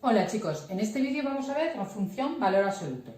Hola chicos, en este vídeo vamos a ver la función valor absoluto.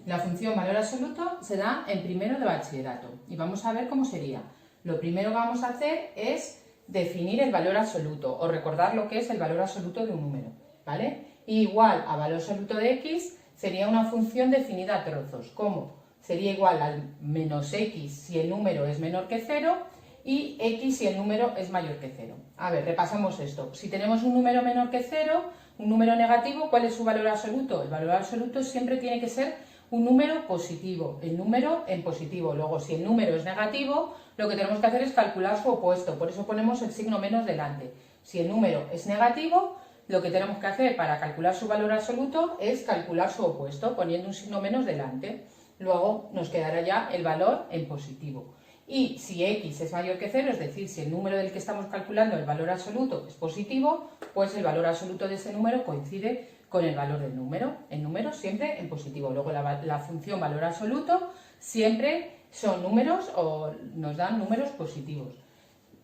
La función valor absoluto se da en primero de bachillerato y vamos a ver cómo sería. Lo primero que vamos a hacer es definir el valor absoluto o recordar lo que es el valor absoluto de un número, ¿vale? Y igual a valor absoluto de x sería una función definida a trozos, como sería igual al menos x si el número es menor que 0 y x si el número es mayor que 0. A ver, repasamos esto. Si tenemos un número menor que 0, un número negativo, ¿cuál es su valor absoluto? El valor absoluto siempre tiene que ser un número positivo, el número en positivo. Luego, si el número es negativo, lo que tenemos que hacer es calcular su opuesto, por eso ponemos el signo menos delante. Si el número es negativo, lo que tenemos que hacer para calcular su valor absoluto es calcular su opuesto, poniendo un signo menos delante. Luego nos quedará ya el valor en positivo. Y si x es mayor que 0, es decir, si el número del que estamos calculando el valor absoluto es positivo, pues el valor absoluto de ese número coincide con el valor del número. El número siempre en positivo. Luego la función valor absoluto siempre son números o nos dan números positivos.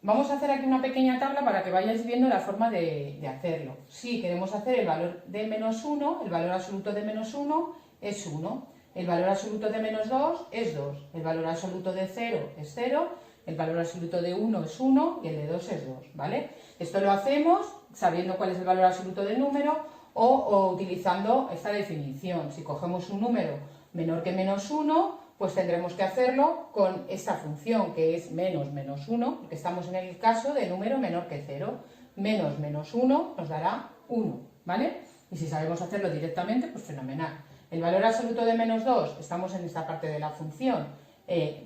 Vamos a hacer aquí una pequeña tabla para que vayáis viendo la forma de hacerlo. Si queremos hacer el valor de menos 1, el valor absoluto de menos 1 es 1. El valor absoluto de menos 2 es 2, el valor absoluto de 0 es 0, el valor absoluto de 1 es 1 y el de 2 es 2, ¿vale? Esto lo hacemos sabiendo cuál es el valor absoluto del número o utilizando esta definición. Si cogemos un número menor que menos 1, pues tendremos que hacerlo con esta función que es menos 1, porque estamos en el caso de número menor que 0. Menos 1 nos dará 1, ¿vale? Y si sabemos hacerlo directamente, pues fenomenal. El valor absoluto de menos 2, estamos en esta parte de la función,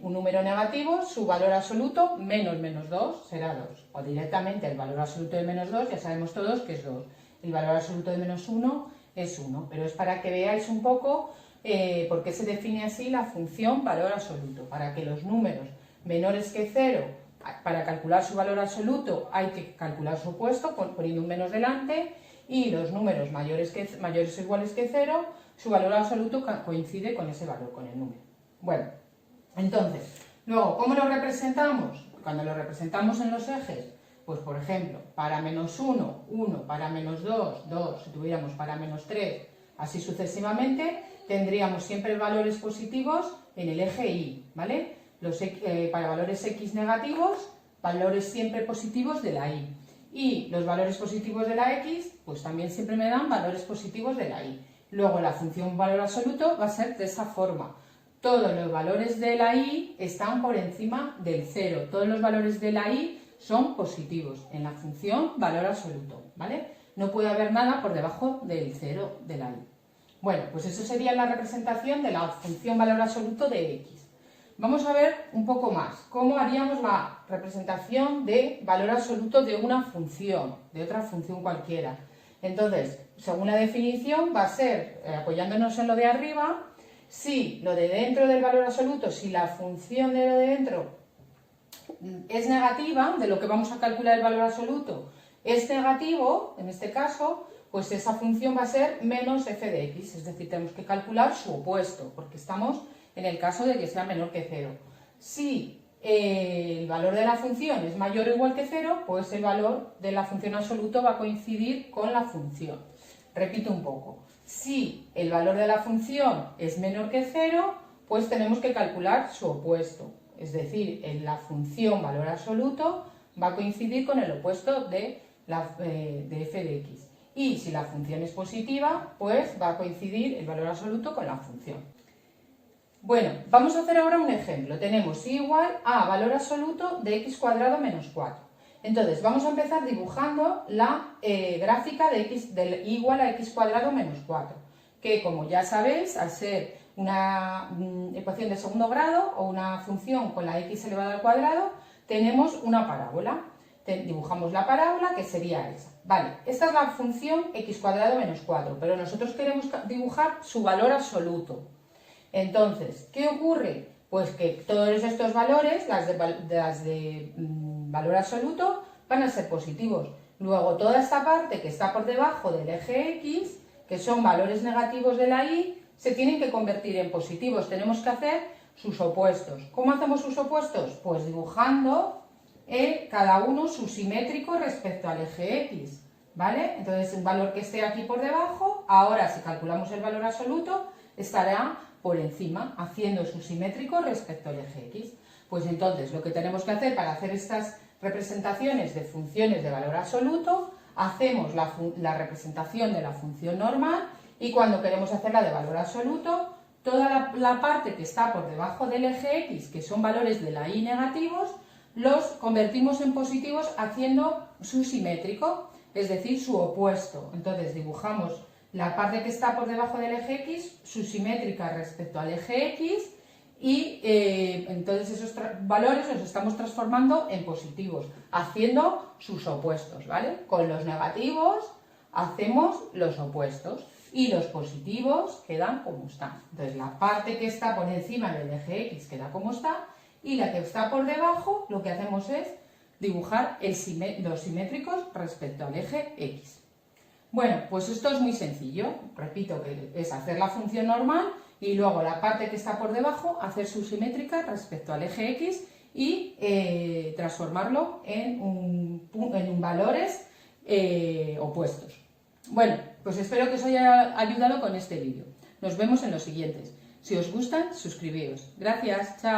un número negativo, su valor absoluto menos 2 será 2. O directamente el valor absoluto de menos 2, ya sabemos todos que es 2. El valor absoluto de menos 1 es 1, pero es para que veáis un poco por qué se define así la función valor absoluto. Para que los números menores que 0, para calcular su valor absoluto hay que calcular su opuesto poniendo un menos delante, y los números mayores o iguales que 0, su valor absoluto coincide con ese valor, con el número. Bueno, entonces, luego, ¿cómo lo representamos? Cuando lo representamos en los ejes, pues por ejemplo, para menos 1, 1, para menos 2, 2, si tuviéramos para menos 3, así sucesivamente, tendríamos siempre valores positivos en el eje Y, ¿vale? Para valores X negativos, valores siempre positivos de la Y. Y los valores positivos de la X, pues también siempre me dan valores positivos de la Y. Luego la función valor absoluto va a ser de esa forma. Todos los valores de la Y están por encima del 0. Todos los valores de la Y son positivos en la función valor absoluto, ¿vale? No puede haber nada por debajo del 0 de la Y. Bueno, pues eso sería la representación de la función valor absoluto de X. Vamos a ver un poco más cómo haríamos la representación de valor absoluto de una función, de otra función cualquiera. Entonces, según la definición, va a ser, apoyándonos en lo de arriba, si lo de dentro del valor absoluto, si la función de lo de dentro es negativa, de lo que vamos a calcular el valor absoluto, es negativo, en este caso, pues esa función va a ser menos f de x, es decir, tenemos que calcular su opuesto, porque estamos en el caso de que sea menor que 0. Si el valor de la función es mayor o igual que 0, pues el valor de la función absoluto va a coincidir con la función. Repito un poco. Si el valor de la función es menor que 0, pues tenemos que calcular su opuesto. Es decir, en la función valor absoluto va a coincidir con el opuesto de f de x. Y si la función es positiva, pues va a coincidir el valor absoluto con la función. Bueno, vamos a hacer ahora un ejemplo. Tenemos y igual a valor absoluto de x cuadrado menos 4. Entonces, vamos a empezar dibujando la gráfica de y igual a x cuadrado menos 4, que como ya sabéis, al ser una ecuación de segundo grado o una función con la x elevada al cuadrado, tenemos una parábola. Dibujamos la parábola, que sería esa. Vale, esta es la función x cuadrado menos 4, pero nosotros queremos dibujar su valor absoluto. Entonces, ¿qué ocurre? Pues que todos estos valores, las de valor absoluto, van a ser positivos. Luego, toda esta parte que está por debajo del eje X, que son valores negativos de la Y, se tienen que convertir en positivos. Tenemos que hacer sus opuestos. ¿Cómo hacemos sus opuestos? Pues dibujando cada uno su simétrico respecto al eje X, ¿vale? Entonces, un valor que esté aquí por debajo, ahora si calculamos el valor absoluto, estará por encima, haciendo su simétrico respecto al eje X. Pues entonces, lo que tenemos que hacer para hacer estas representaciones de funciones de valor absoluto, hacemos la representación de la función normal y cuando queremos hacerla de valor absoluto, toda la parte que está por debajo del eje X, que son valores de la y negativos, los convertimos en positivos haciendo su simétrico, es decir, su opuesto. Entonces dibujamos la parte que está por debajo del eje X, su simétrica respecto al eje X, y entonces esos valores los estamos transformando en positivos, haciendo sus opuestos, ¿vale? Con los negativos hacemos los opuestos y los positivos quedan como están. Entonces la parte que está por encima del eje X queda como está y la que está por debajo lo que hacemos es dibujar los simétricos respecto al eje X. Bueno, pues esto es muy sencillo, repito que es hacer la función normal y luego la parte que está por debajo hacer su simétrica respecto al eje X y transformarlo en valores opuestos. Bueno, pues espero que os haya ayudado con este vídeo. Nos vemos en los siguientes. Si os gustan, suscribíos. Gracias, chao.